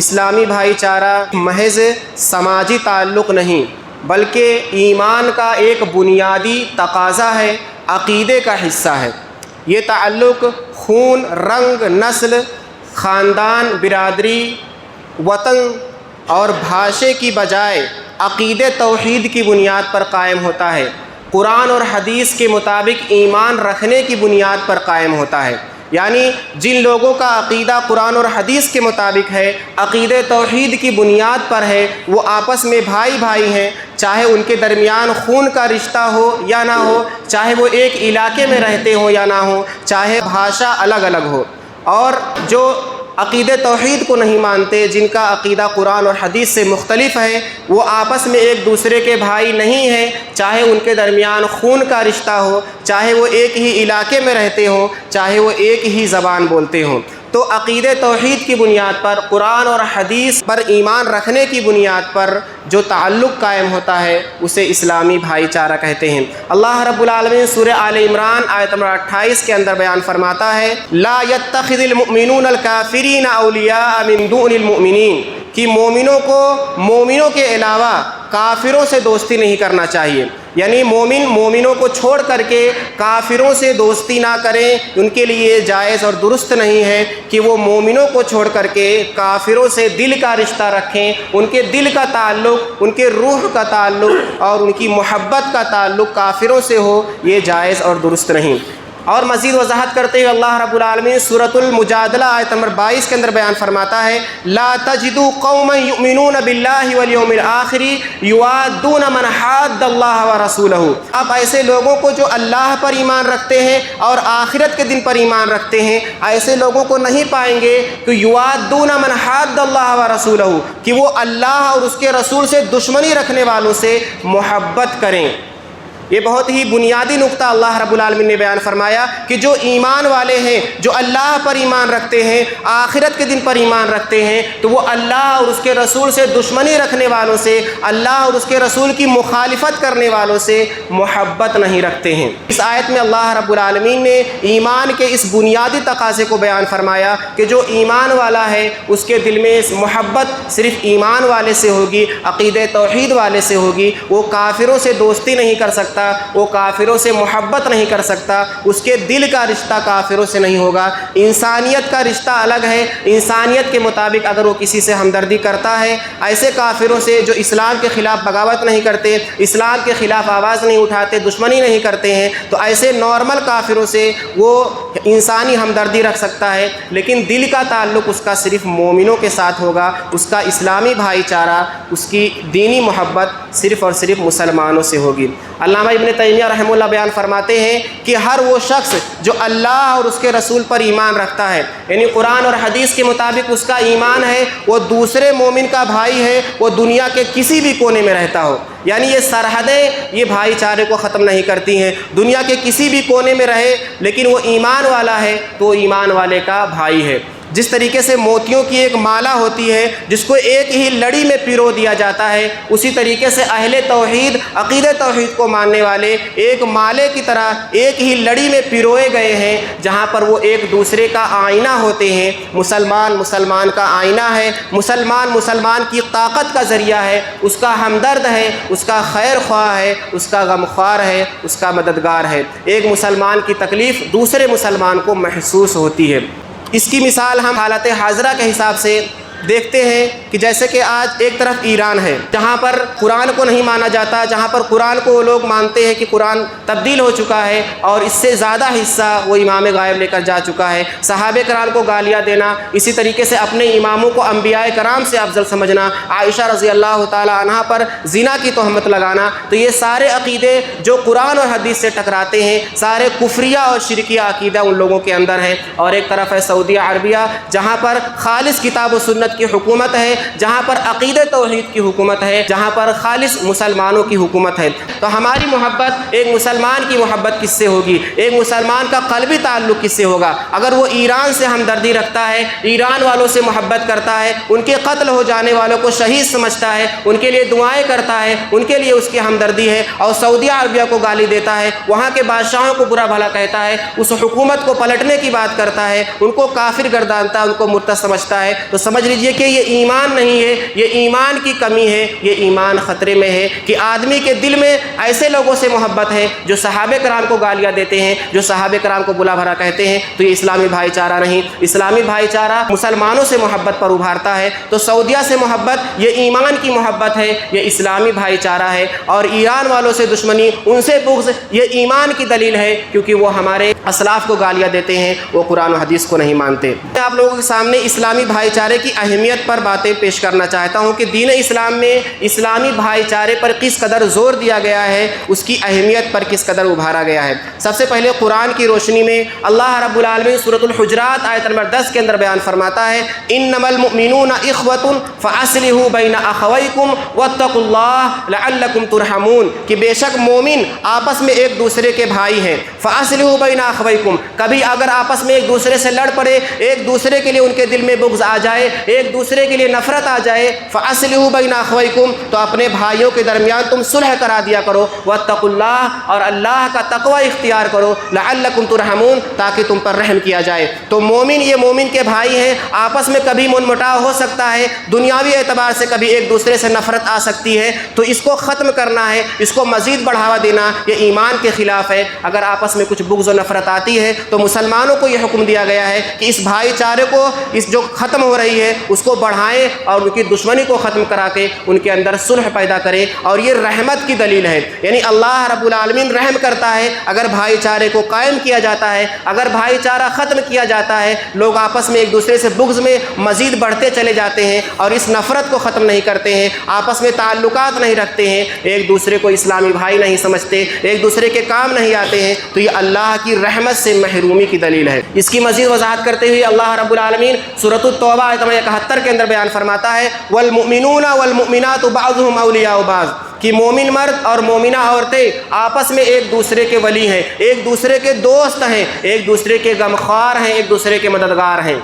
اسلامی بھائی چارہ محض سماجی تعلق نہیں بلکہ ایمان کا ایک بنیادی تقاضا ہے، عقیدے کا حصہ ہے۔ یہ تعلق خون، رنگ، نسل، خاندان، برادری، وطن اور بھاشے کی بجائے عقیدے توحید کی بنیاد پر قائم ہوتا ہے، قرآن اور حدیث کے مطابق ایمان رکھنے کی بنیاد پر قائم ہوتا ہے۔ یعنی جن لوگوں کا عقیدہ قرآن اور حدیث کے مطابق ہے، عقیدہ توحید کی بنیاد پر ہے، وہ آپس میں بھائی بھائی ہیں، چاہے ان کے درمیان خون کا رشتہ ہو یا نہ ہو، چاہے وہ ایک علاقے میں رہتے ہوں یا نہ ہو، چاہے بھاشا الگ الگ ہو۔ اور جو عقیدہ توحید کو نہیں مانتے، جن کا عقیدہ قرآن اور حدیث سے مختلف ہے، وہ آپس میں ایک دوسرے کے بھائی نہیں ہیں، چاہے ان کے درمیان خون کا رشتہ ہو، چاہے وہ ایک ہی علاقے میں رہتے ہوں، چاہے وہ ایک ہی زبان بولتے ہوں۔ تو عقیدہ توحید کی بنیاد پر، قرآن اور حدیث پر ایمان رکھنے کی بنیاد پر جو تعلق قائم ہوتا ہے اسے اسلامی بھائی چارہ کہتے ہیں۔ اللہ رب العالمین سورہ آل عمران آیت نمبر 28 کے اندر بیان فرماتا ہے، لا يتخذ المؤمنون الکافرین اولیاء من دون المؤمنین، کہ مومنوں کو مومنوں کے علاوہ کافروں سے دوستی نہیں کرنا چاہیے۔ یعنی مومنوں کو چھوڑ کر کے کافروں سے دوستی نہ کریں، ان کے لیے جائز اور درست نہیں ہے کہ وہ مومنوں کو چھوڑ کر کے کافروں سے دل کا رشتہ رکھیں، ان کے دل کا تعلق، ان کے روح کا تعلق اور ان کی محبت کا تعلق کافروں سے ہو، یہ جائز اور درست نہیں۔ اور مزید وضاحت کرتے ہوئے اللہ رب العالمین سورۃ المجادلہ آیت نمبر 22 کے اندر بیان فرماتا ہے، لا تجدوا قوما یؤمنون باللہ والیوم الآخر یوادون من حاد اللہ ورسولہ، آپ ایسے لوگوں کو جو اللہ پر ایمان رکھتے ہیں اور آخرت کے دن پر ایمان رکھتے ہیں، ایسے لوگوں کو نہیں پائیں گے کہ یوادون من حاد اللہ ورسولہ، کہ وہ اللہ اور اس کے رسول سے دشمنی رکھنے والوں سے محبت کریں۔ یہ بہت ہی بنیادی نقطہ اللہ رب العالمین نے بیان فرمایا کہ جو ایمان والے ہیں، جو اللہ پر ایمان رکھتے ہیں، آخرت کے دن پر ایمان رکھتے ہیں، تو وہ اللہ اور اس کے رسول سے دشمنی رکھنے والوں سے، اللہ اور اس کے رسول کی مخالفت کرنے والوں سے محبت نہیں رکھتے ہیں۔ اس آیت میں اللہ رب العالمین نے ایمان کے اس بنیادی تقاضے کو بیان فرمایا کہ جو ایمان والا ہے اس کے دل میں محبت صرف ایمان والے سے ہوگی، عقیدہ توحید والے سے ہوگی، وہ کافروں سے دوستی نہیں کر سکتا، وہ کافروں سے محبت نہیں کر سکتا، اس کے دل کا رشتہ کافروں سے نہیں ہوگا۔ انسانیت کا رشتہ الگ ہے، انسانیت کے مطابق اگر وہ کسی سے ہمدردی کرتا ہے، ایسے کافروں سے جو اسلام کے خلاف بغاوت نہیں کرتے، اسلام کے خلاف آواز نہیں اٹھاتے، دشمنی نہیں کرتے ہیں، تو ایسے نارمل کافروں سے وہ انسانی ہمدردی رکھ سکتا ہے، لیکن دل کا تعلق اس کا صرف مومنوں کے ساتھ ہوگا، اس کا اسلامی بھائی چارہ، اس کی دینی محبت صرف اور صرف مسلمانوں سے ہوگی۔ علامہ ابن تیمیہ رحمہ اللہ بیان فرماتے ہیں کہ ہر وہ شخص جو اللہ اور اس کے رسول پر ایمان رکھتا ہے، یعنی قرآن اور حدیث کے مطابق اس کا ایمان ہے، وہ دوسرے مومن کا بھائی ہے، وہ دنیا کے کسی بھی کونے میں رہتا ہو، یعنی یہ سرحدیں یہ بھائی چارے کو ختم نہیں کرتی ہیں، دنیا کے کسی بھی کونے میں رہے لیکن وہ ایمان والا ہے تو وہ ایمان والے کا بھائی ہے۔ جس طریقے سے موتیوں کی ایک مالا ہوتی ہے جس کو ایک ہی لڑی میں پیرو دیا جاتا ہے، اسی طریقے سے اہل توحید، عقیدہ توحید کو ماننے والے ایک مالے کی طرح ایک ہی لڑی میں پیروئے گئے ہیں، جہاں پر وہ ایک دوسرے کا آئینہ ہوتے ہیں۔ مسلمان مسلمان کا آئینہ ہے، مسلمان مسلمان کی طاقت کا ذریعہ ہے، اس کا ہمدرد ہے، اس کا خیر خواہ ہے، اس کا غمخوار ہے، اس کا مددگار ہے۔ ایک مسلمان کی تکلیف دوسرے مسلمان کو محسوس ہوتی ہے۔ اس کی مثال ہم حالت حاضرہ کے حساب سے دیکھتے ہیں کہ جیسے کہ آج ایک طرف ایران ہے جہاں پر قرآن کو نہیں مانا جاتا، جہاں پر قرآن کو وہ لوگ مانتے ہیں کہ قرآن تبدیل ہو چکا ہے اور اس سے زیادہ حصہ وہ امام غائب لے کر جا چکا ہے۔ صحابہ کرام کو گالیاں دینا، اسی طریقے سے اپنے اماموں کو انبیاء کرام سے افضل سمجھنا، عائشہ رضی اللہ تعالی عنہا پر زنا کی تہمت لگانا، تو یہ سارے عقیدے جو قرآن اور حدیث سے ٹکراتے ہیں، سارے کفریہ اور شرکیہ عقیدہ ان لوگوں کے اندر ہے۔ اور ایک طرف ہے سعودیہ عربیہ جہاں پر خالص کتاب و سنت کی حکومت ہے، جہاں پر عقیدہ توحید کی حکومت ہے، جہاں پر خالص مسلمانوں کی حکومت ہے۔ تو ہماری محبت ایک مسلمان کی محبت کس سے ہوگی؟ ایک مسلمان کا قلبی تعلق کس سے ہوگا؟ اگر وہ ایران سے ہمدردی رکھتا ہے، ایران والوں سے محبت کرتا ہے، ان کے قتل ہو جانے والوں کو شہید سمجھتا ہے، ان کے لیے دعائیں کرتا ہے، ان کے لیے اس کی ہمدردی ہے، اور سعودیہ عربیہ کو گالی دیتا ہے، وہاں کے بادشاہوں کو برا بھلا کہتا ہے، اس حکومت کو پلٹنے کی بات کرتا ہے، ان کو کافر گردانتا ہے، ان کو مرتد سمجھتا ہے، تو سمجھ لیجیے لیجئے کہ یہ ایمان نہیں ہے، یہ ایمان کی کمی ہے، یہ ایمان خطرے میں ہے کہ آدمی کے دل میں ایسے لوگوں سے محبت ہے جو صحابہ کرام کو گالیاں دیتے ہیں، جو صحابہ کرام کو بلا بھرا کہتے ہیں، تو یہ اسلامی بھائی چارہ نہیں۔ اسلامی بھائی چارہ مسلمانوں سے محبت پر ابھارتا ہے، تو سعودیہ سے محبت یہ ایمان کی محبت ہے، یہ اسلامی بھائی چارہ ہے، اور ایران والوں سے دشمنی، ان سے بغض، یہ ایمان کی دلیل ہے، کیونکہ وہ ہمارے اسلاف کو گالیاں دیتے ہیں، وہ قرآن و حدیث کو نہیں مانتے۔ میں آپ لوگوں کے سامنے اسلامی بھائی چارے کی اہمیت پر باتیں پیش کرنا چاہتا ہوں کہ دین اسلام میں اسلامی بھائی چارے پر کس قدر زور دیا گیا ہے، اس کی اہمیت پر کس قدر ابھارا گیا ہے۔ سب سے پہلے قرآن کی روشنی میں اللہ رب العالمین سورۃ الحجرات آیت نمبر 10 کے اندر بیان فرماتا ہے، انما المؤمنون اخوة فاصلحوا بین اخویکم واتقوا اللہ لعلکم ترحمون، کہ بے شک مومن آپس میں ایک دوسرے کے بھائی ہیں۔ فاصلحوا بین اخویکم، کبھی اگر آپس میں ایک دوسرے سے لڑ پڑے، ایک دوسرے کے لیے ان کے دل میں بغض آ جائے، ایک دوسرے کے لیے نفرت آ جائے، فاصلحوا بین اخویکم، تو اپنے بھائیوں کے درمیان تم صلح کرا دیا کرو، واتقوا اللہ، اور اللہ کا تقوی اختیار کرو، لعلکم ترحمون، تاکہ تم پر رحم کیا جائے۔ تو مومن یہ مومن کے بھائی ہیں، آپس میں کبھی من مٹاؤ ہو سکتا ہے، دنیاوی اعتبار سے کبھی ایک دوسرے سے نفرت آ سکتی ہے، تو اس کو ختم کرنا ہے، اس کو مزید بڑھاوا دینا، یہ ایمان کے خلاف ہے۔ اگر آپس میں کچھ بغض و نفرت آتی ہے تو مسلمانوں کو یہ حکم دیا گیا ہے کہ اس بھائی چارے کو، اس جو ختم ہو رہی ہے اس کو بڑھائیں، اور ان کی دشمنی کو ختم کرا کے ان کے اندر صلح پیدا کریں، اور یہ رحمت کی دلیل ہے۔ یعنی اللہ رب العالمین رحم کرتا ہے اگر بھائی چارے کو قائم کیا جاتا ہے، اگر بھائی چارہ ختم کیا جاتا ہے، لوگ آپس میں ایک دوسرے سے بغض میں مزید بڑھتے چلے جاتے ہیں اور اس نفرت کو ختم نہیں کرتے ہیں، آپس میں تعلقات نہیں رکھتے ہیں، ایک دوسرے کو اسلامی بھائی نہیں سمجھتے، ایک دوسرے کے کام نہیں آتے ہیں، تو یہ اللہ کی رحمت سے محرومی کی دلیل ہے۔ اس کی مزید وضاحت کرتے ہوئے اللہ رب العالمین سورۃ التوبہ آیت نمبر 71 کے اندر بیان فرماتا ہے، والمؤمنون والمؤمنات بعضهم اولیاء بعض، کہ مومن مرد اور مومنہ عورتیں آپس میں ایک دوسرے کے ولی ہیں، ایک دوسرے کے دوست ہیں، ایک دوسرے کے غمخوار ہیں، ایک دوسرے کے مددگار ہیں۔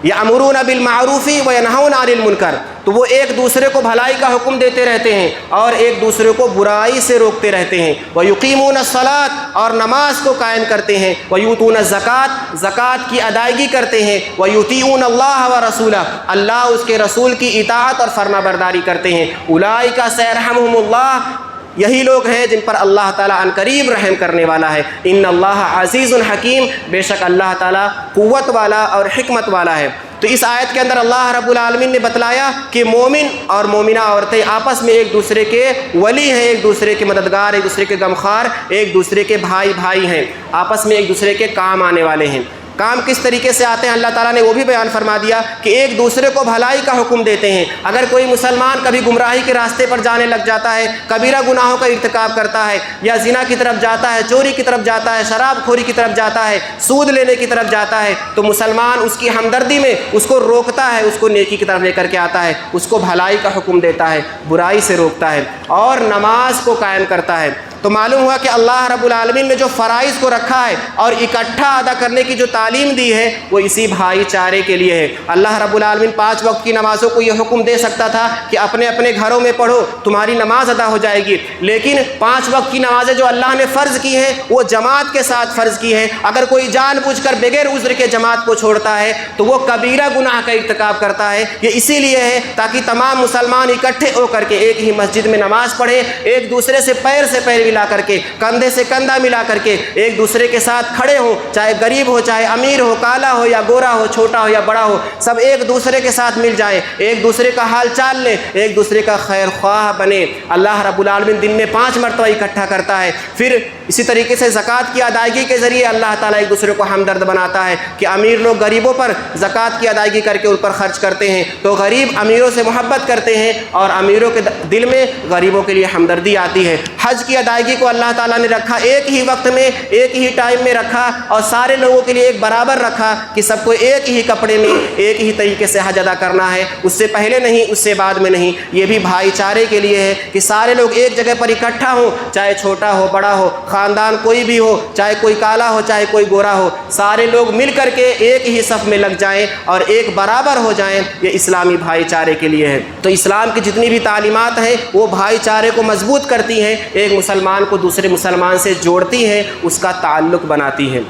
یأمرون بالمعروف وینہون عن المنکر، تو وہ ایک دوسرے کو بھلائی کا حکم دیتے رہتے ہیں اور ایک دوسرے کو برائی سے روکتے رہتے ہیں۔ ویقیمون الصلاۃ، اور نماز کو قائم کرتے ہیں۔ ویؤتون الزکوٰۃ، زکوٰۃ کی ادائیگی کرتے ہیں۔ ویطیعون اللہ ورسولہ، اللہ اس کے رسول کی اطاعت اور فرما برداری کرتے ہیں۔ اولئک سیرحمہم اللہ، یہی لوگ ہیں جن پر اللہ تعالیٰ عن قریب رحم کرنے والا ہے۔ ان اللہ عزیز حکیم، بے شک اللہ تعالیٰ قوت والا اور حکمت والا ہے۔ تو اس آیت کے اندر اللہ رب العالمین نے بتلایا کہ مومن اور مومنہ عورتیں آپس میں ایک دوسرے کے ولی ہیں، ایک دوسرے کے مددگار، ایک دوسرے کے غمخوار، ایک دوسرے کے بھائی ہیں، آپس میں ایک دوسرے کے کام آنے والے ہیں۔ کام کس طریقے سے آتے ہیں اللہ تعالیٰ نے وہ بھی بیان فرما دیا کہ ایک دوسرے کو بھلائی کا حکم دیتے ہیں۔ اگر کوئی مسلمان کبھی گمراہی کے راستے پر جانے لگ جاتا ہے، کبیرہ گناہوں کا ارتکاب کرتا ہے، یا زنا کی طرف جاتا ہے، چوری کی طرف جاتا ہے، شراب خوری کی طرف جاتا ہے، سود لینے کی طرف جاتا ہے، تو مسلمان اس کی ہمدردی میں اس کو روکتا ہے، اس کو نیکی کی طرف لے کر کے آتا ہے، اس کو بھلائی کا حکم دیتا ہے، برائی سے روکتا ہے، اور نماز کو قائم کرتا ہے۔ تو معلوم ہوا کہ اللہ رب العالمین نے جو فرائض کو رکھا ہے اور اکٹھا ادا کرنے کی جو تعلیم دی ہے وہ اسی بھائی چارے کے لیے ہے۔ اللہ رب العالمین 5 وقت کی نمازوں کو یہ حکم دے سکتا تھا کہ اپنے اپنے گھروں میں پڑھو، تمہاری نماز ادا ہو جائے گی، لیکن 5 وقت کی نمازیں جو اللہ نے فرض کی ہیں وہ جماعت کے ساتھ فرض کی ہیں۔ اگر کوئی جان بوجھ کر بغیر عذر کے جماعت کو چھوڑتا ہے تو وہ کبیرہ گناہ کا ارتکاب کرتا ہے۔ یہ اسی لیے ہے تاکہ تمام مسلمان اکٹھے ہو کر کے ایک ہی مسجد میں نماز پڑھیں، ایک دوسرے سے پیر سے پیر ملا کر کے، کندھے سے کندھا ملا کر کے ایک دوسرے کے ساتھ کھڑے ہوں، چاہے غریب ہو، چاہے امیر ہو، کالا ہو یا گورا ہو، چھوٹا ہو یا بڑا ہو، سب ایک دوسرے کے ساتھ مل جائیں، ایک دوسرے کا حال چال لیں، ایک دوسرے کا خیر خواہ بنے۔ اللہ رب العالمین دن میں 5 مرتبہ اکٹھا کرتا ہے۔ پھر اسی طریقے سے زکوٰۃ کی ادائیگی کے ذریعے اللہ تعالیٰ ایک دوسرے کو ہمدرد بناتا ہے کہ امیر لوگ غریبوں پر زکوٰۃ کی ادائیگی کر کے ان پر خرچ کرتے ہیں تو غریب امیروں سے محبت کرتے ہیں اور امیروں کے دل میں غریبوں کے لیے ہمدردی آتی ہے۔ حج کی ادائیگی کو اللہ تعالیٰ نے رکھا، ایک ہی وقت میں، ایک ہی ٹائم میں رکھا، اور سارے لوگوں کے لیے ایک برابر رکھا کہ سب کو ایک ہی کپڑے میں ایک ہی طریقے سے حج ادا کرنا ہے، اس سے پہلے نہیں، اس سے بعد میں نہیں۔ یہ بھی بھائی چارے کے لیے ہے کہ سارے لوگ ایک جگہ پر اکٹھا ہوں، چاہے چھوٹا ہو بڑا ہو، خاندان کوئی بھی ہو، چاہے کوئی کالا ہو چاہے کوئی گورا ہو، سارے لوگ مل کر کے ایک ہی صف میں لگ جائیں اور ایک برابر ہو جائیں۔ یہ اسلامی بھائی چارے کے لیے ہے۔ تو اسلام کی جتنی بھی تعلیمات ہیں وہ بھائی چارے کو مضبوط کرتی ہیں، ایک مسلمان کو دوسرے مسلمان سے جوڑتی ہیں، اس کا تعلق بناتی ہیں۔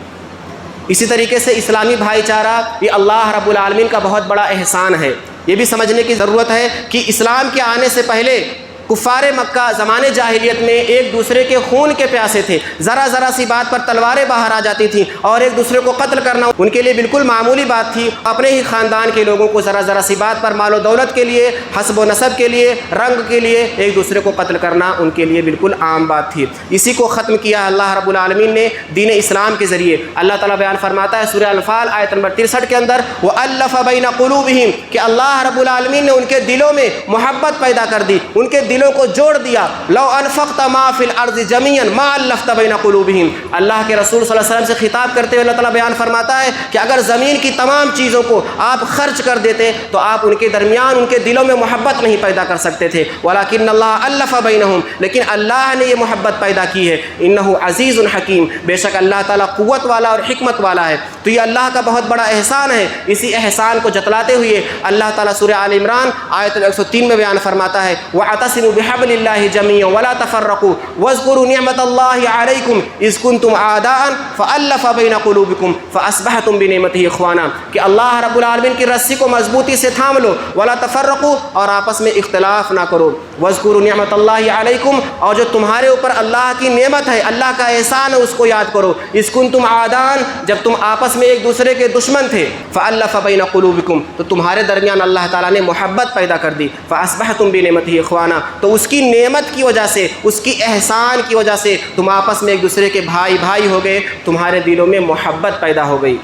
اسی طریقے سے اسلامی بھائی چارہ یہ اللہ رب العالمین کا بہت بڑا احسان ہے۔ یہ بھی سمجھنے کی ضرورت ہے کہ اسلام کے آنے سے پہلے کفار مکہ زمانے جاہلیت میں ایک دوسرے کے خون کے پیاسے تھے، ذرا ذرا سی بات پر تلواریں باہر آ جاتی تھیں اور ایک دوسرے کو قتل کرنا ان کے لیے بالکل معمولی بات تھی۔ اپنے ہی خاندان کے لوگوں کو ذرا ذرا سی بات پر مال و دولت کے لیے، حسب و نسب کے لیے، رنگ کے لیے ایک دوسرے کو قتل کرنا ان کے لیے بالکل عام بات تھی۔ اسی کو ختم کیا اللہ رب العالمین نے دین اسلام کے ذریعے۔ اللہ تعالیٰ بیان فرماتا ہے سورہ انفال آیت نمبر 63 کے اندر، وَأَلَّفَ بَيْنَ قُلُوبِهِمْ، کہ اللہ رب العالمین نے ان کے دلوں میں محبت پیدا کر دی، ان کے دلوں کو جوڑ دیا۔ لو انفقت ما فی الارض جميعا ما الفت بین قلوبہم، اللہ کے رسول صلی اللہ علیہ وسلم سے خطاب کرتے ہوئے اللہ تعالیٰ بیان فرماتا ہے کہ اگر زمین کی تمام چیزوں کو آپ خرچ کر دیتے تو آپ ان کے درمیان ان کے دلوں میں محبت نہیں پیدا کر سکتے تھے، ولکن اللہ الف بینہم، لیکن اللہ نے یہ محبت پیدا کی ہے۔ انہ عزیز حکیم، بے شک اللہ تعالیٰ قوت والا اور حکمت والا ہے۔ تو یہ اللہ کا بہت بڑا احسان ہے۔ اسی احسان کو جتلاتے ہوئے اللہ تعالیٰ سورہ آل عمران آیت 103 میں بیان فرماتا ہے، وَاعْتَصِمُوا بِحَبْلِ اللَّهِ جميعا ولا تفرقوا واذكروا نعمة الله عليكم إذ كنتم أعداء فألف بين قلوبكم فأصبحتم بنعمته إخوانا، کہ اللہ رب العالمین کی رسی کو مضبوطی سے تھام لو، ولا تفرقوا، اور آپس میں اختلاف نہ کرو، واذكروا نعمة الله عليكم، اور جو تمہارے اوپر اللہ کی نعمت ہے، اللہ کا احسان ہے، اس کو یاد کرو۔ إذ كنتم أعداء، جب تم آپس میں ایک دوسرے کے دشمن تھے، فألف بين قلوبكم، تو تمہارے درمیان اللہ تعالیٰ نے محبت پیدا کر دی، فأصبحتم بنعمته إخوانا، تو اس کی نعمت کی وجہ سے، اس کی احسان کی وجہ سے تم آپس میں ایک دوسرے کے بھائی بھائی ہو گئے، تمہارے دلوں میں محبت پیدا ہو گئی۔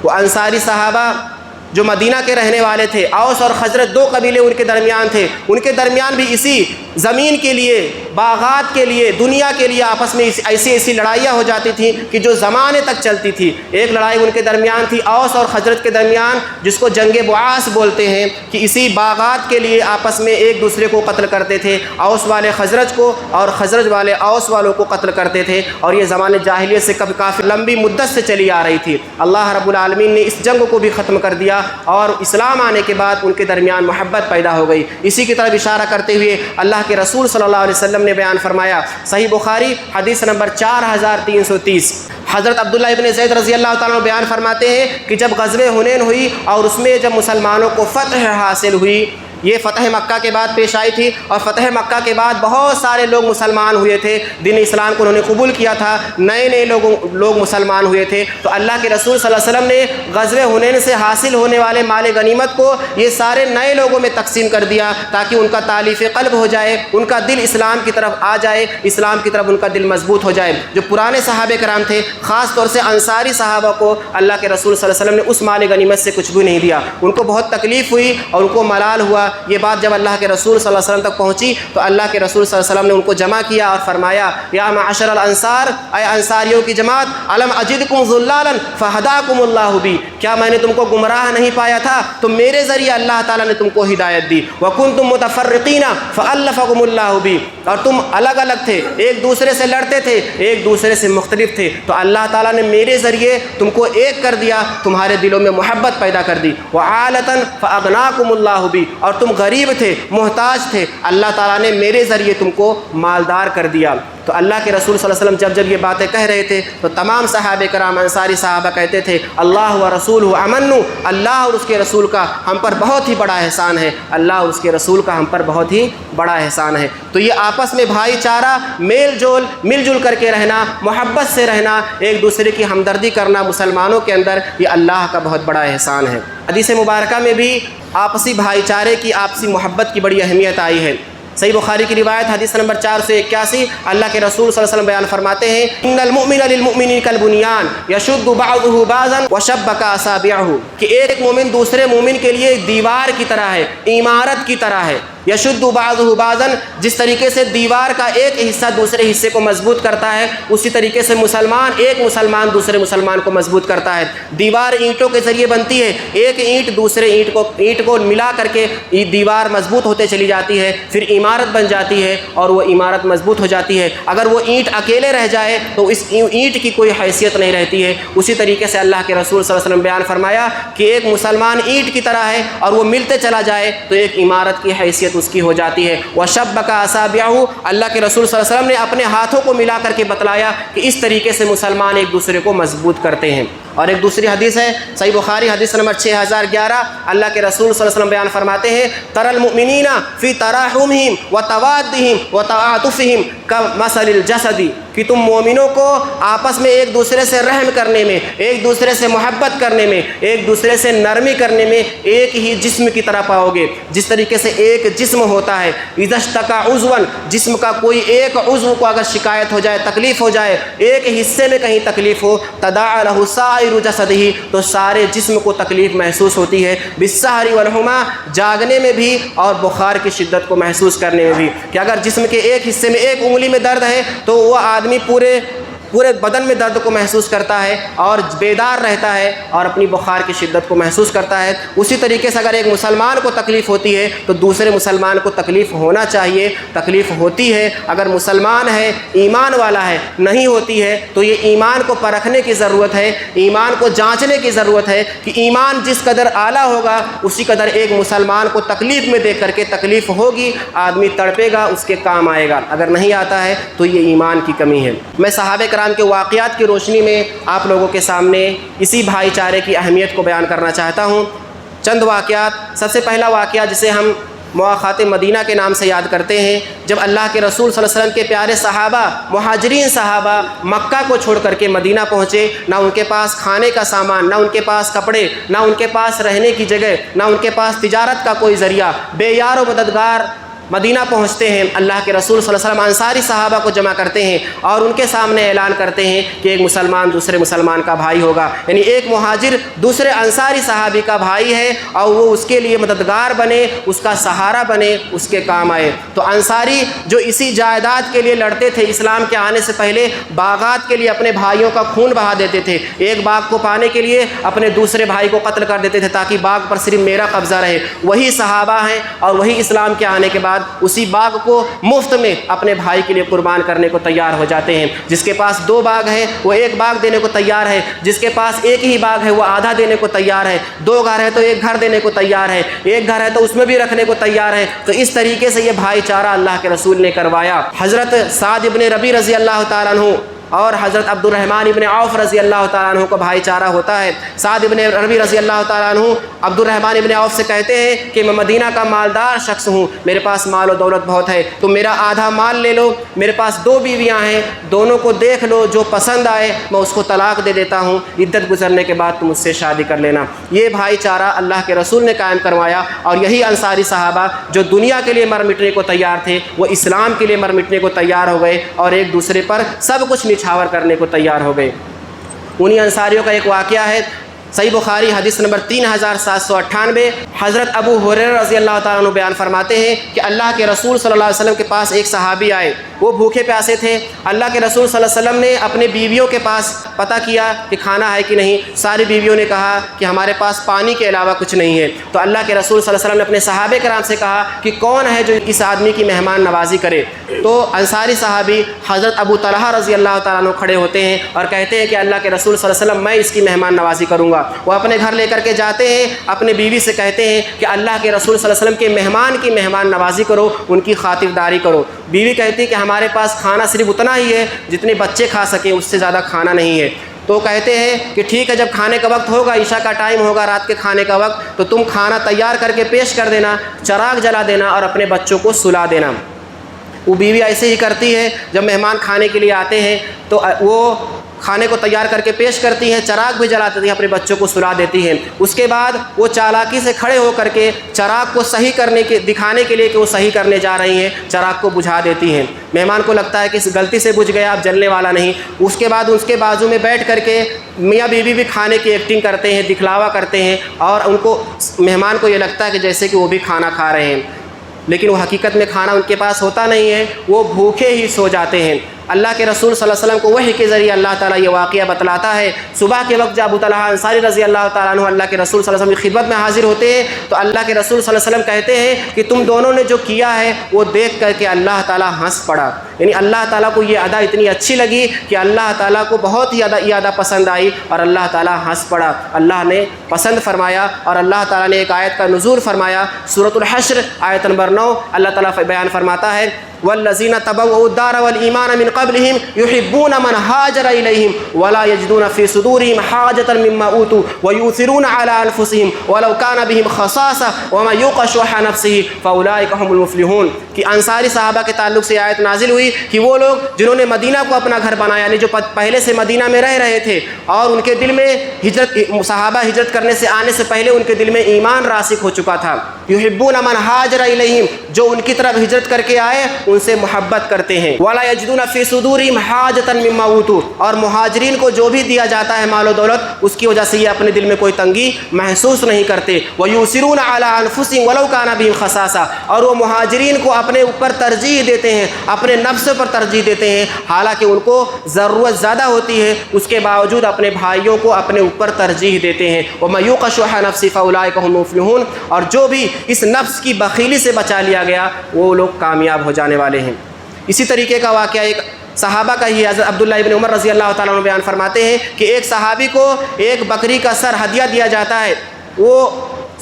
وہ انصاری صحابہ جو مدینہ کے رہنے والے تھے، اوس اور خزرج دو قبیلے ان کے درمیان تھے، ان کے درمیان بھی اسی زمین کے لیے، باغات کے لیے، دنیا کے لیے آپس میں ایسی لڑائیاں ہو جاتی تھیں کہ جو زمانے تک چلتی تھی۔ ایک لڑائی ان کے درمیان تھی اوس اور خزرج کے درمیان، جس کو جنگ بعاث بولتے ہیں، کہ اسی باغات کے لیے آپس میں ایک دوسرے کو قتل کرتے تھے، اوس والے خزرج کو اور خزرج والے اوس والوں کو قتل کرتے تھے، اور یہ زمانے جاہلیت سے کافی لمبی مدت سے چلی آ رہی تھی۔ اللہ رب العالمین نے اس جنگ کو بھی ختم کر دیا اور اسلام آنے کے بعد ان کے درمیان محبت پیدا ہو گئی۔ اسی کی طرف اشارہ کرتے ہوئے اللہ کے رسول صلی اللہ علیہ وسلم نے بیان فرمایا، صحیح بخاری حدیث نمبر 4330، حضرت عبداللہ ابن زید رضی اللہ تعالیٰ عنہ بیان فرماتے ہیں کہ جب غزوہ حنین ہوئی اور اس میں جب مسلمانوں کو فتح حاصل ہوئی، یہ فتح مکہ کے بعد پیش آئی تھی، اور فتح مکہ کے بعد بہت سارے لوگ مسلمان ہوئے تھے، دین اسلام کو انہوں نے قبول کیا تھا، نئے لوگ مسلمان ہوئے تھے۔ تو اللہ کے رسول صلی اللہ علیہ وسلم نے غزوہ حنین سے حاصل ہونے والے مال غنیمت کو یہ سارے نئے لوگوں میں تقسیم کر دیا، تاکہ ان کا تالیف قلب ہو جائے، ان کا دل اسلام کی طرف آ جائے، اسلام کی طرف ان کا دل مضبوط ہو جائے۔ جو پرانے صحابہ کرام تھے، خاص طور سے انصاری صحابہ کو اللہ کے رسول صلی اللہ علیہ وسلم نے اس مال غنیمت سے کچھ بھی نہیں دیا، ان کو بہت تکلیف ہوئی اور ان کو ملال ہوا۔ یہ بات جب اللہ کے رسول صلی اللہ علیہ وسلم تک پہنچی تو اللہ کے رسول صلی اللہ علیہ وسلم نے ان کو جمع کیا اور فرمایا، یا معشر الانصار، اے انصاریوں کی جماعت، الم اجدکم ذلالا فہداکم اللہ بی، کیا میں نے تم کو گمراہ نہیں پایا تھا؟ تو میرے ذریعے اللہ تعالیٰ نے تم کو ہدایت دی۔ وکنتم متفرقین فالفکم اللہ بی، اور تم الگ الگ تھے، ایک دوسرے سے لڑتے تھے، ایک دوسرے سے مختلف تھے، تو اللہ تعالیٰ نے میرے ذریعے تم کو ایک کر دیا، تمہارے دلوں میں محبت پیدا کر دی۔ وعالتا فاغناکم اللہ بی، اور تم غریب تھے، محتاج تھے، اللہ تعالیٰ نے میرے ذریعے تم کو مالدار کر دیا۔ تو اللہ کے رسول صلی اللہ علیہ وسلم جب یہ باتیں کہہ رہے تھے تو تمام صحابہ کرام انصاری صحابہ کہتے تھے، اللہ و رسولہ امن، اللہ اور اس کے رسول کا ہم پر بہت ہی بڑا احسان ہے، اللہ اور اس کے رسول کا ہم پر بہت ہی بڑا احسان ہے۔ تو یہ آپس میں بھائی چارہ، مل جل کر کے رہنا، محبت سے رہنا، ایک دوسرے کی ہمدردی کرنا مسلمانوں کے اندر، یہ اللہ کا بہت بڑا احسان ہے۔ حدیث مبارکہ میں بھی آپسی بھائی چارے کی، آپسی محبت کی بڑی اہمیت آئی ہے۔ صحیح بخاری کی روایت حدیث نمبر 481، اللہ کے رسول صلی اللہ علیہ وسلم بیان فرماتے ہیں، ان المؤمن للمؤمن کالبنیان یشد بعضه بعضا وشبک اصابعہ، کہ ایک مومن دوسرے مومن کے لیے دیوار کی طرح ہے، عمارت کی طرح ہے۔ یشد بعضه بعضا، جس طریقے سے دیوار کا ایک حصہ دوسرے حصے کو مضبوط کرتا ہے، اسی طریقے سے ایک مسلمان دوسرے مسلمان کو مضبوط کرتا ہے۔ دیوار اینٹوں کے ذریعے بنتی ہے، ایک اینٹ دوسرے اینٹ کو ملا کر کے دیوار مضبوط ہوتے چلی جاتی ہے، پھر عمارت بن جاتی ہے اور وہ عمارت مضبوط ہو جاتی ہے۔ اگر وہ اینٹ اکیلے رہ جائے تو اس اینٹ کی کوئی حیثیت نہیں رہتی ہے۔ اسی طریقے سے اللہ کے رسول صلی اللہ علیہ وسلم بیان فرمایا کہ ایک مسلمان اینٹ کی طرح ہے، اور وہ ملتے چلا جائے تو ایک عمارت کی حیثیت اس کی ہو جاتی ہے۔ وَشَبَّكَ أَصَابِعَهُ، اللہ کے رسول صلی اللہ علیہ وسلم نے اپنے ہاتھوں کو ملا کر کے بتلایا کہ اس طریقے سے مسلمان ایک دوسرے کو مضبوط کرتے ہیں۔ اور ایک دوسری حدیث ہے صحیح بخاری حدیث نمبر 6011، اللہ کے رسول صلی اللہ علیہ وسلم بیان فرماتے ہیں تر المؤمنین فی تراحمہم وتوادہم وتعاطفہم کمثل الجسد، کہ تم مومنوں کو آپس میں ایک دوسرے سے رحم کرنے میں، ایک دوسرے سے محبت کرنے میں، ایک دوسرے سے نرمی کرنے میں ایک ہی جسم کی طرح پاؤ گے، جس طریقے سے ایک جسم ہوتا ہے اذا اشتکا عضوا، جسم کا کوئی ایک عضو کو اگر شکایت ہو جائے، تکلیف ہو جائے، ایک حصے میں کہیں تکلیف ہو، تداعی لہ سائر جسدہ، تو سارے جسم کو تکلیف محسوس ہوتی ہے، بالسہر والحمى، جاگنے میں بھی اور بخار کی شدت کو محسوس کرنے میں بھی، کہ اگر جسم کے ایک حصے میں ایک انگلی میں درد ہے تو وہ آدمی پورے بدن میں درد کو محسوس کرتا ہے اور بیدار رہتا ہے اور اپنی بخار کی شدت کو محسوس کرتا ہے۔ اسی طریقے سے اگر ایک مسلمان کو تکلیف ہوتی ہے تو دوسرے مسلمان کو تکلیف ہونا چاہیے، تکلیف ہوتی ہے۔ اگر مسلمان ہے، ایمان والا ہے، نہیں ہوتی ہے تو یہ ایمان کو پرکھنے کی ضرورت ہے، ایمان کو جانچنے کی ضرورت ہے کہ ایمان جس قدر اعلیٰ ہوگا اسی قدر ایک مسلمان کو تکلیف میں دیکھ کر کے تکلیف ہوگی، آدمی تڑپے گا، اس کے کام آئے گا۔ اگر نہیں آتا ہے تو یہ ایمان کی کمی ہے۔ میں صحابہ کرام کے واقعات کی روشنی میں آپ لوگوں کے سامنے اسی بھائی چارے کی اہمیت کو بیان کرنا چاہتا ہوں۔ چند واقعات۔ سب سے پہلا واقعہ جسے ہم مواخات مدینہ کے نام سے یاد کرتے ہیں، جب اللہ کے رسول صلی اللہ علیہ وسلم کے پیارے صحابہ، مہاجرین صحابہ مکہ کو چھوڑ کر کے مدینہ پہنچے، نہ ان کے پاس کھانے کا سامان، نہ ان کے پاس کپڑے، نہ ان کے پاس رہنے کی جگہ، نہ ان کے پاس تجارت کا کوئی ذریعہ، بے یار و مددگار مدینہ پہنچتے ہیں۔ اللہ کے رسول صلی اللہ علیہ وسلم انصاری صحابہ کو جمع کرتے ہیں اور ان کے سامنے اعلان کرتے ہیں کہ ایک مسلمان دوسرے مسلمان کا بھائی ہوگا، یعنی ایک مہاجر دوسرے انصاری صحابی کا بھائی ہے اور وہ اس کے لیے مددگار بنے، اس کا سہارا بنے، اس کے کام آئے۔ تو انصاری جو اسی جائیداد کے لیے لڑتے تھے، اسلام کے آنے سے پہلے باغات کے لیے اپنے بھائیوں کا خون بہا دیتے تھے، ایک باغ کو پانے کے لیے اپنے دوسرے بھائی کو قتل کر دیتے تھے تاکہ باغ پر صرف میرا قبضہ رہے، وہی صحابہ ہیں اور وہی اسلام کے آنے کے بعد اسی باغ کو مفت میں اپنے بھائی کے لیے قربان کرنے کو تیار ہو جاتے ہیں۔ جس کے پاس 2 باغ ہے وہ 1 باغ دینے کو تیار ہے، جس کے پاس 1 ہی باغ ہے وہ آدھا دینے کو تیار ہے، 2 گھر ہے تو 1 گھر دینے کو تیار ہے، 1 گھر ہے تو اس میں بھی رکھنے کو تیار ہے۔ تو اس طریقے سے یہ بھائی چارہ اللہ کے رسول نے کروایا۔ حضرت سعد ابن ربیع رضی اللہ تعالیٰ عنہ اور حضرت عبد الرحمن ابن عوف رضی اللہ تعالیٰ عنہ کو بھائی چارہ ہوتا ہے۔ سعد ابن ربیع رضی اللہ تعالیٰ عنہ عبد الرحمن ابن عوف سے کہتے ہیں کہ میں مدینہ کا مالدار شخص ہوں، میرے پاس مال و دولت بہت ہے، تو میرا آدھا مال لے لو، میرے پاس 2 بیویاں ہیں، دونوں کو دیکھ لو، جو پسند آئے میں اس کو طلاق دے دیتا ہوں، عدت گزرنے کے بعد تم اس سے شادی کر لینا۔ یہ بھائی چارہ اللہ کے رسول نے قائم کروایا اور یہی انصاری صحابہ جو دنیا کے لیے مر مٹنے کو تیار تھے وہ اسلام کے لیے مر مٹنے کو تیار ہو گئے اور ایک دوسرے پر سب کچھ نچھاور کرنے کو تیار ہو گئے۔ انہی انصاریوں کا ایک واقعہ ہے، صحیح بخاری حدیث نمبر 3798، حضرت ابو ہریرہ رضی اللہ تعالیٰ عنہ بیان فرماتے ہیں کہ اللہ کے رسول صلی اللہ علیہ وسلم کے پاس ایک صحابی آئے، وہ بھوکے پیاسے تھے۔ اللہ کے رسول صلی اللہ علیہ وسلم نے اپنے بیویوں کے پاس پتہ کیا کہ کھانا ہے کہ نہیں، ساری بیویوں نے کہا کہ ہمارے پاس پانی کے علاوہ کچھ نہیں ہے۔ تو اللہ کے رسول صلی اللہ علیہ وسلم نے اپنے صحابہ کرام سے کہا کہ کون ہے جو اس آدمی کی مہمان نوازی کرے؟ تو انصاری صحابی حضرت ابو طلحہ رضی اللہ تعالیٰ عنہ کھڑے ہوتے ہیں اور کہتے ہیں کہ اللہ کے رسول صلی اللہ علیہ وسلم میں اس کی مہمان نوازی کروں گا۔ وہ اپنے گھر لے کر کے جاتے ہیں، اپنے بیوی سے کہتے ہیں کہ اللہ کے رسول صلی اللہ علیہ وسلم کے مہمان کی مہمان نوازی کرو، ان کی خاطرداری کرو۔ بیوی کہتی ہے کہ ہمارے پاس کھانا صرف اتنا ہی ہے جتنے بچے کھا سکیں، اس سے زیادہ کھانا نہیں ہے۔ تو کہتے ہیں کہ ٹھیک ہے، جب کھانے کا وقت ہوگا، عشاء کا ٹائم ہوگا، رات کے کھانے کا وقت، تو تم کھانا تیار کر کے پیش کر دینا، چراغ جلا دینا اور اپنے بچوں کو سلا دینا۔ وہ بیوی ایسے ہی کرتی ہے، جب مہمان کھانے کے لیے آتے ہیں تو وہ کھانے کو تیار کر کے پیش کرتی ہیں، چراغ بھی جلاتی ہیں، اپنے بچوں کو سلا دیتی ہیں۔ اس کے بعد وہ چالاکی سے کھڑے ہو کر کے چراغ کو صحیح دکھانے کے لیے کہ وہ صحیح کرنے جا رہی ہیں، چراغ کو بجھا دیتی ہیں۔ مہمان کو لگتا ہے کہ اس غلطی سے بجھ گیا، اب جلنے والا نہیں۔ اس کے بعد اس کے بازو میں بیٹھ کر کے میاں بیوی بھی کھانے کی ایکٹنگ کرتے ہیں، دکھلاوا کرتے ہیں، اور ان کو مہمان کو یہ لگتا ہے کہ جیسے کہ وہ بھی کھانا کھا رہے ہیں، لیکن وہ حقیقت میں کھانا ان کے پاس ہوتا نہیں ہے، وہ بھوکے ہی سو جاتے ہیں۔ اللہ کے رسول صلی اللہ علیہ وسلم کو وحی کے ذریعے اللہ تعالیٰ یہ واقعہ بتلاتا ہے۔ صبح کے وقت جب ابو طلحہ انصاری رضی اللہ تعالیٰ عنہ اللہ کے رسول صلی اللہ علیہ وسلم کی خدمت میں حاضر ہوتے ہیں تو اللہ کے رسول صلی اللہ علیہ وسلم کہتے ہیں کہ تم دونوں نے جو کیا ہے وہ دیکھ کر کے اللہ تعالیٰ ہنس پڑا، یعنی اللہ تعالیٰ کو یہ ادا اتنی اچھی لگی کہ اللہ تعالیٰ کو بہت ہی یہ ادا پسند آئی اور اللہ تعالیٰ ہنس پڑا، اللہ نے پسند فرمایا اور اللہ تعالیٰ نے ایک آیت کا نزول فرمایا۔ سورۃ الحشر آیت نمبر 9 اللہ تعالیٰ بیان فرماتا ہے والذین تبوؤوا الدار والایمان من قبلہم یحبون من ہاجر الیہم ولا یجدون فی صدورہم حاجۃ مما اوتوا ویؤثرون علی انفسہم ولو کان بہم خصاصہ ومن یوق شح نفسہ فاولئک هم المفلحون. کہ انصاری صحابہ کے تعلق سے آیت نازل ہوئی کہ وہ لوگ جنہوں نے مدینہ کو اپنا گھر بنایا، یعنی جو پہلے سے مدینہ میں رہ رہے تھے اور ان کے دل میں صحابہ ہجرت کرنے سے آنے سے پہلے ان کے دل میں ایمان راسخ ہو چکا تھا. یحبون من ہاجر الیہم، جو ان کی طرف ہجرت کر کے آئے ان سے محبت کرتے ہیں. ولا یجدون فی صدورہم حاجۃ مما اوتوا، اور مہاجرین کو جو بھی دیا جاتا ہے مال و دولت اس کی وجہ سے یہ اپنے دل میں کوئی تنگی محسوس نہیں کرتے. ویؤثرون علی انفسہم ولو کان بہم خصاصہ، اور وہ مہاجرین کو اپنے اوپر ترجیح دیتے ہیں، اپنے نفس پر ترجیح دیتے ہیں، حالانکہ ان کو ضرورت زیادہ ہوتی ہے اس کے باوجود اپنے بھائیوں کو اپنے اوپر ترجیح دیتے ہیں. ومن یوق شح نفسہ فاولئک هم المفلحون، اور جو بھی اس نفس کی بخیلی سے بچا لیا گیا وہ لوگ کامیاب ہو جانے والے ہیں. اسی طریقے کا واقعہ ایک صحابہ کا ہی حضرت عبداللہ ابن عمر رضی اللہ تعالیٰ عنہ بیان فرماتے ہیں کہ ایک صحابی کو ایک بکری کا سر ہدیہ دیا جاتا ہے. وہ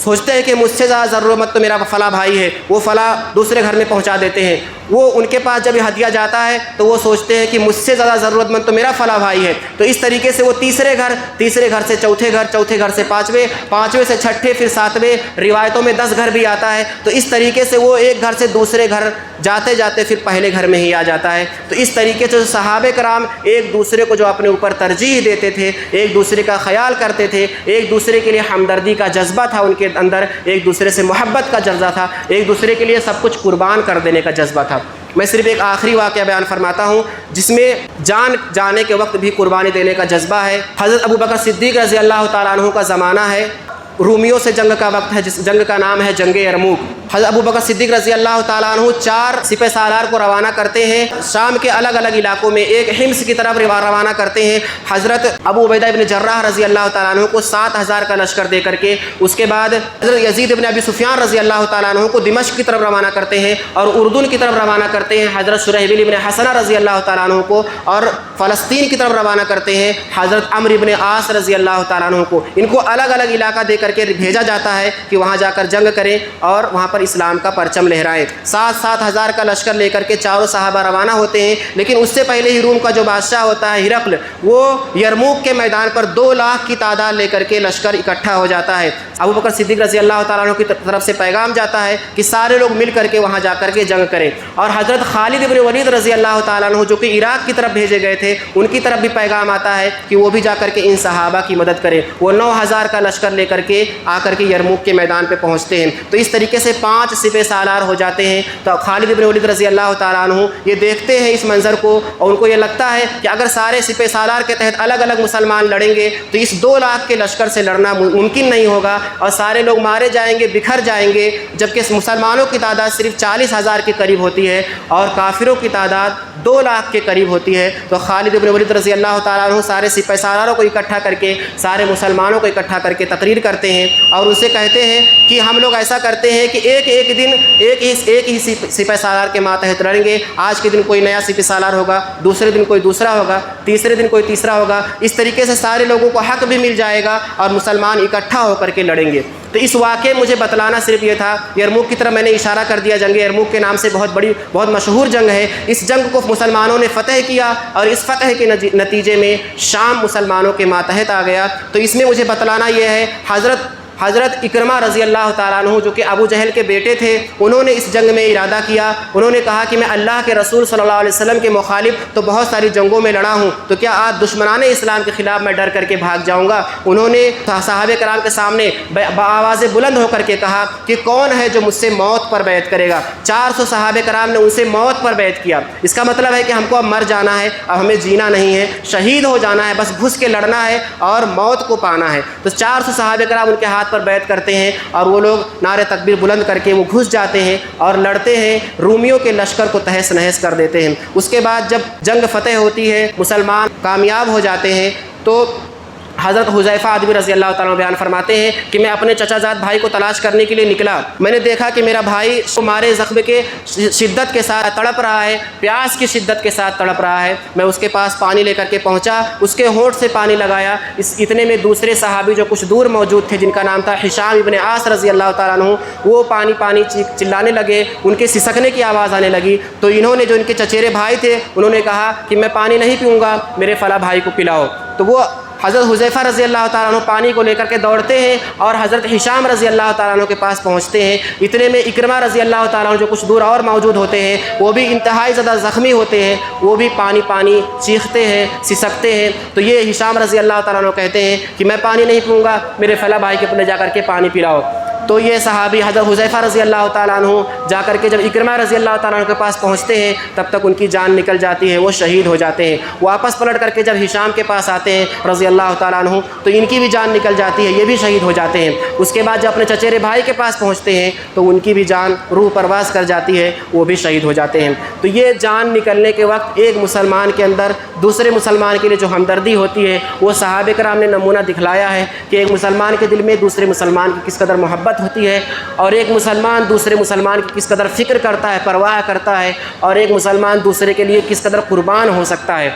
سوچتے ہیں کہ مجھ سے زیادہ ضرورت مند تو میرا فلاں بھائی ہے، وہ فلاں دوسرے گھر میں پہنچا دیتے ہیں. وہ ان کے پاس جب یہ ہدیہ جاتا ہے تو وہ سوچتے ہیں کہ مجھ سے زیادہ ضرورت مند تو میرا فلاں بھائی ہے. تو اس طریقے سے وہ تیسرے گھر سے چوتھے گھر سے پانچویں سے چھٹے، پھر ساتویں، روایتوں میں 10 گھر بھی آتا ہے. تو اس طریقے سے وہ ایک گھر سے دوسرے گھر جاتے جاتے پھر پہلے گھر میں ہی آ جاتا ہے. تو اس طریقے سے صحابہ کرام ایک دوسرے کو جو اپنے اوپر ترجیح دیتے تھے، ایک دوسرے کا خیال کرتے تھے، ایک دوسرے کے لیے ہمدردی کا جذبہ تھا ان کے اندر، ایک دوسرے سے محبت کا جذبہ تھا، ایک دوسرے کے لیے سب کچھ قربان کر دینے کا جذبہ تھا. میں صرف ایک آخری واقعہ بیان فرماتا ہوں جس میں جان جانے کے وقت بھی قربانی دینے کا جذبہ ہے. حضرت ابوبکر صدیق رضی اللہ تعالیٰ عنہ کا زمانہ ہے، رومیوں سے جنگ کا وقت ہے، جس جنگ کا نام ہے جنگ یرموک. حضرت ابوبکر صدیق رضی اللہ تعالیٰ عنہ 4 سپہ سالار کو روانہ کرتے ہیں شام کے الگ الگ علاقوں میں. ایک حمص کی طرف روانہ کرتے ہیں حضرت ابو عبیدہ ابن جراح رضی اللہ تعالیٰ عنہ کو 7000 کا لشکر دے کر کے. اس کے بعد حضرت یزید ابن ابی سفیان رضی اللہ تعالیٰ عنہ کو دمشق کی طرف روانہ کرتے ہیں اور اردن کی طرف روانہ کرتے ہیں حضرت شرحبیل ابن حسنہ رضی اللہ تعالیٰ عنہ کو، اور فلسطین کی طرف روانہ کرتے ہیں حضرت عمرو ابن عاص رضی اللہ تعالیٰ عنہ کو. ان کو الگ الگ علاقہ دے کر کے بھیجا جاتا ہے کہ وہاں جا کر جنگ کریں اور وہاں پر اسلام کا پرچم لہرائیں. 7,000 کا لشکر لے کر کے چاروں صحابہ روانہ ہوتے ہیں. لیکن اس سے پہلے ہی روم کا جو بادشاہ ہوتا ہے ہرقل، وہ یرموک کے میدان پر 2 لاکھ کی تعداد لے کر کے لشکر اکٹھا ہو جاتا ہے. ابو بکر صدیق رضی اللہ تعالیٰ عنہ کی طرف سے پیغام جاتا ہے کہ سارے لوگ مل کر کے وہاں جا کر کے جنگ کریں. اور حضرت خالد ابن ولید رضی اللہ تعالیٰ عنہ جو کہ عراق کی طرف بھیجے گئے تھے ان کی طرف بھی پیغام آتا ہے کہ وہ بھی جا کر کے ان صحابہ کی مدد کریں. وہ 9,000 کا لشکر لے کر کے آ کر کے یرموک کے میدان پہ پہنچتے ہیں. تو اس طریقے سے 5 سپہ سالار ہو جاتے ہیں. تو خالد ابن ولید رضی اللہ تعالیٰ عنہ یہ دیکھتے ہیں اس منظر کو اور ان کو یہ لگتا ہے کہ اگر سارے سپہ سالار کے تحت الگ الگ مسلمان لڑیں گے تو اس 2 لاکھ کے لشکر سے لڑنا ممکن نہیں ہوگا اور سارے لوگ مارے جائیں گے، بکھر جائیں گے. جبکہ مسلمانوں کی تعداد صرف 40,000 کے قریب ہوتی ہے اور کافروں کی تعداد 2 لاکھ کے قریب ہوتی ہے. تو خالد ابن ولید رضی اللہ تعالیٰ عنہ سارے سپہ سالاروں کو اکٹھا کر کے، سارے مسلمانوں کو اکٹھا کر کے تقریر کرتے ہیں اور ان سے کہتے ہیں کہ ہم لوگ ایسا کرتے ہیں کہ ایک دن ایک ہی سپہ سالار کے ماتحت لڑیں گے. آج کے دن کوئی نیا سپہ سالار ہوگا، دوسرے دن کوئی دوسرا ہوگا، تیسرے دن کوئی تیسرا ہوگا. اس طریقے سے سارے لوگوں کو حق بھی مل جائے گا اور مسلمان اکٹھا ہو کر کے لڑیں گے. تو اس واقعے مجھے بتلانا صرف یہ تھا. یرموک کی طرف میں نے اشارہ کر دیا. جنگ یرموک کے نام سے بہت مشہور جنگ ہے. اس جنگ کو مسلمانوں نے فتح کیا اور اس فتح کے نتیجے میں شام مسلمانوں کے ماتحت آ گیا. تو اس میں مجھے بتلانا یہ ہے حضرت اکرمہ رضی اللہ تعالیٰ عنہ جو کہ ابو جہل کے بیٹے تھے، انہوں نے اس جنگ میں ارادہ کیا. انہوں نے کہا کہ میں اللہ کے رسول صلی اللہ علیہ وسلم کے مخالف تو بہت ساری جنگوں میں لڑا ہوں، تو کیا آج دشمنان اسلام کے خلاف میں ڈر کر کے بھاگ جاؤں گا. انہوں نے صحابہ کرام کے سامنے بآواز بلند ہو کر کے کہا کہ کون ہے جو مجھ سے موت پر بیعت کرے گا. 400 صحابہ کرام نے ان سے موت پر بیعت کیا. اس کا مطلب ہے کہ ہم کو اب مر جانا ہے، اب ہمیں جینا نہیں ہے، شہید ہو جانا ہے، بس گھس کے لڑنا ہے اور موت کو پانا ہے. تو 400 صحابہ کرام ان کے ہاتھ پر بیعت کرتے ہیں اور وہ لوگ نعرے تکبیر بلند کر کے وہ گھس جاتے ہیں اور لڑتے ہیں، رومیوں کے لشکر کو تہس نہس کر دیتے ہیں. اس کے بعد جب جنگ فتح ہوتی ہے، مسلمان کامیاب ہو جاتے ہیں، تو حضرت حذیفہ آدمی رضی اللہ تعالیٰ عنہ بیان فرماتے ہیں کہ میں اپنے چچا زاد بھائی کو تلاش کرنے کے لیے نکلا، میں نے دیکھا کہ میرا بھائی مارے زخم کے شدت کے ساتھ تڑپ رہا ہے، پیاس کی شدت کے ساتھ تڑپ رہا ہے۔ میں اس کے پاس پانی لے کر کے پہنچا، اس کے ہونٹ سے پانی لگایا، اتنے میں دوسرے صحابی جو کچھ دور موجود تھے جن کا نام تھا ہشام ابن عاص رضی اللہ تعالیٰ عنہ، وہ پانی پانی چلانے لگے، ان کے سسکنے کی آواز آنے لگی۔ تو انہوں نے جو ان کے چچیرے بھائی تھے انہوں نے کہا کہ میں پانی نہیں پیوں گا، میرے فلاں بھائی کو پلاؤ۔ تو وہ حضرت حذیفہ رضی اللہ تعالیٰ عنہ پانی کو لے کر کے دوڑتے ہیں اور حضرت ہشام رضی اللہ تعالیٰ عنہ کے پاس پہنچتے ہیں۔ اتنے میں اکرمہ رضی اللہ تعالیٰ عنہ جو کچھ دور اور موجود ہوتے ہیں، وہ بھی انتہائی زیادہ زخمی ہوتے ہیں، وہ بھی پانی پانی چیختے ہیں، سسکتے ہیں۔ تو یہ ہشام رضی اللہ تعالیٰ عنہ کہتے ہیں کہ میں پانی نہیں پیوں گا، میرے فلاں بھائی کے پاس جا کر کے پانی پلاؤ۔ تو یہ صحابی حضرت حذیفہ رضی اللہ تعالیٰ عنہ جا کر کے جب اکرمہ رضی اللہ تعالیٰ عنہ کے پاس پہنچتے ہیں تب تک ان کی جان نکل جاتی ہے، وہ شہید ہو جاتے ہیں۔ واپس پلٹ کر کے جب ہشام کے پاس آتے ہیں رضی اللہ تعالیٰ عنہ تو ان کی بھی جان نکل جاتی ہے، یہ بھی شہید ہو جاتے ہیں۔ اس کے بعد جب اپنے چچیرے بھائی کے پاس پہنچتے ہیں تو ان کی بھی جان روح پرواز کر جاتی ہے، وہ بھی شہید ہو جاتے ہیں۔ تو یہ جان نکلنے کے وقت ایک مسلمان کے اندر دوسرے مسلمان کے لیے جو ہمدردی ہوتی ہے وہ صحابہ کرام نے نمونہ دکھلایا ہے کہ ایک مسلمان کے دل میں دوسرے مسلمان کی کس قدر محبت ہوتی ہے، اور ایک مسلمان دوسرے مسلمان کی کس قدر فکر کرتا ہے، پرواہ کرتا ہے، اور ایک مسلمان دوسرے کے لیے کس قدر قربان ہو سکتا ہے۔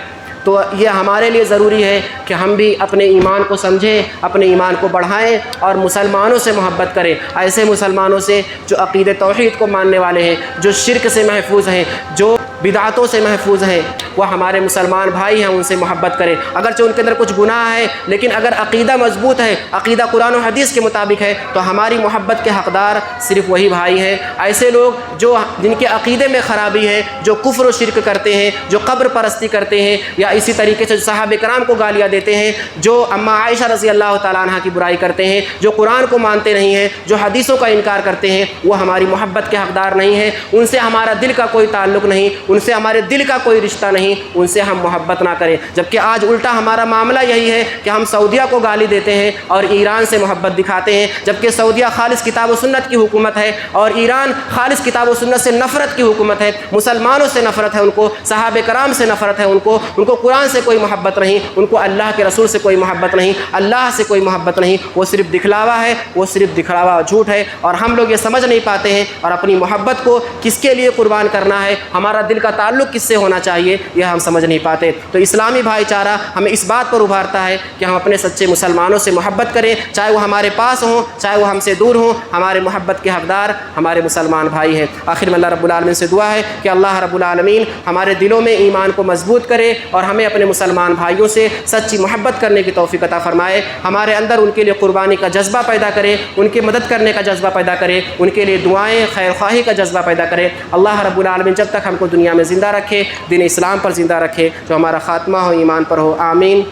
تو یہ ہمارے لیے ضروری ہے کہ ہم بھی اپنے ایمان کو سمجھیں، اپنے ایمان کو بڑھائیں اور مسلمانوں سے محبت کریں، ایسے مسلمانوں سے جو عقیدہ توحید کو ماننے والے ہیں، جو شرک سے محفوظ ہیں، جو بدعتوں سے محفوظ ہیں، وہ ہمارے مسلمان بھائی ہیں، ان سے محبت کریں۔ اگرچہ ان کے اندر کچھ گناہ ہے لیکن اگر عقیدہ مضبوط ہے، عقیدہ قرآن و حدیث کے مطابق ہے تو ہماری محبت کے حقدار صرف وہی بھائی ہیں۔ ایسے لوگ جن کے عقیدے میں خرابی ہے، جو کفر و شرک کرتے ہیں، جو قبر پرستی کرتے ہیں، یا اسی طریقے سے صحابہ کرام کو گالیاں دیتے ہیں، جو اماں عائشہ رضی اللہ تعالیٰ عنہ کی برائی کرتے ہیں، جو قرآن کو مانتے نہیں ہیں، جو حدیثوں کا انکار کرتے ہیں، وہ ہماری محبت کے حقدار نہیں ہیں۔ ان سے ہمارا دل کا کوئی تعلق نہیں، ان سے ہمارے دل کا کوئی رشتہ نہیں، ان سے ہم محبت نہ کریں۔ جبکہ آج الٹا ہمارا معاملہ یہی ہے کہ ہم سعودیہ کو گالی دیتے ہیں اور ایران سے محبت دکھاتے ہیں، جبکہ سعودیہ خالص کتاب و سنت کی حکومت ہے اور ایران خالص کتاب و سنت سے نفرت کی حکومت ہے۔ مسلمانوں سے نفرت ہے ان کو، صحابہ کرام سے نفرت ہے ان کو قرآن سے کوئی محبت نہیں، ان کو اللہ کے رسول سے کوئی محبت نہیں، اللہ سے کوئی محبت نہیں، وہ صرف دکھلاوا ہے، وہ صرف دکھلاوا اور جھوٹ ہے۔ اور ہم لوگ یہ سمجھ نہیں پاتے ہیں اور اپنی محبت کو کس کے لیے قربان کرنا ہے، ہمارا دل کا تعلق کس سے ہونا چاہیے، یہ ہم سمجھ نہیں پاتے۔ تو اسلامی بھائی چارہ ہمیں اس بات پر ابھارتا ہے کہ ہم اپنے سچے مسلمانوں سے محبت کریں، چاہے وہ ہمارے پاس ہوں چاہے وہ ہم سے دور ہوں، ہمارے محبت کے حقدار ہمارے مسلمان بھائی ہیں۔ آخر میں اللہ رب العالمین سے دعا ہے کہ اللہ رب العالمین ہمارے دلوں میں ایمان کو مضبوط کرے اور ہمیں اپنے مسلمان بھائیوں سے سچی محبت کرنے کی توفیق عطا فرمائے، ہمارے اندر ان کے لیے قربانی کا جذبہ پیدا کرے، ان کی مدد کرنے کا جذبہ پیدا کرے، ان کے لیے دعائیں خیر خواہی کا جذبہ پیدا کرے۔ اللہ رب العالمین جب تک ہم کو دنیا میں زندہ رکھے، دین اسلام پر زندہ رکھے، جو ہمارا خاتمہ ہو ایمان پر ہو، آمین۔